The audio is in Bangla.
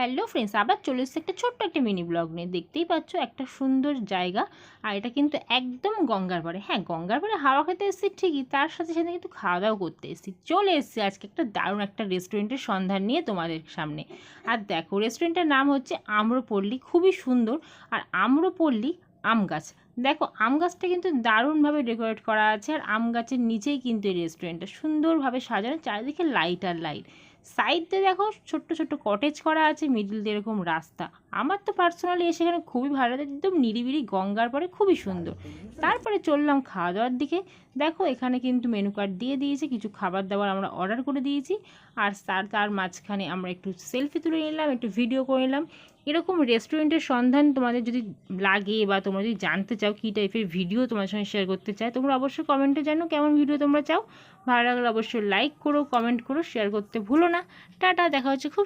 হ্যালো ফ্রেন্ডস, আবার চলে এসেছে একটা ছোট্ট একটা মিনি ব্লগ নিয়ে। দেখতেই পাচ্ছ একটা সুন্দর জায়গা, আর এটা কিন্তু একদম গঙ্গার পাড়ে। হ্যাঁ, গঙ্গার পাড়ে হাওয়া খেতে এসেছি ঠিকই, তার সাথে সাথে কিন্তু খাওয়া দাওয়া করতে এসেছি। চলে এসেছি আজকে একটা দারুণ একটা রেস্টুরেন্টের সন্ধান নিয়ে তোমাদের সামনে। আর দেখো, রেস্টুরেন্টের নাম হচ্ছে আম্রপল্লী, খুবই সুন্দর। আর আম্রপল্লী আম গাছ, দেখো আম গাছটা কিন্তু দারুণভাবে ডেকোরেট করা আছে। আর আম গাছের নিচেই কিন্তু এই রেস্টুরেন্টটা সুন্দরভাবে সাজানো, চারিদিকে লাইট আর লাইট। সাইড দিয়ে দেখো ছোট্ট ছোট্ট কটেজ করা আছে, মিডিল দিয়ে এরকম রাস্তা। আমার তো পার্সোনালি সেখানে খুবই ভালো লাগে, একদম নিরিবিলি গঙ্গার পরে, খুবই সুন্দর। তারপরে চললাম খাওয়া দাওয়ার দিকে। দেখো এখানে কিন্তু মেনু কার্ড দিয়ে দিয়েছে, কিছু খাবার দাবার আমরা অর্ডার করে দিয়েছি। আর তার মাঝখানে আমরা একটু সেলফি তুলে নিলাম, একটু ভিডিও করে নিলাম। এরকম রেস্টুরেন্টের সন্ধান তোমাদের যদি লাগে বা তোমরা যদি জানতে চাও কী টাইপের ভিডিও তোমার সঙ্গে শেয়ার করতে চাই, তোমরা অবশ্যই কমেন্টে জানো কেমন ভিডিও তোমরা চাও। ভালো লাগলে অবশ্যই লাইক করো, কমেন্ট করো, শেয়ার করতে ভুলো না। টাটা, দেখা হচ্ছে খুব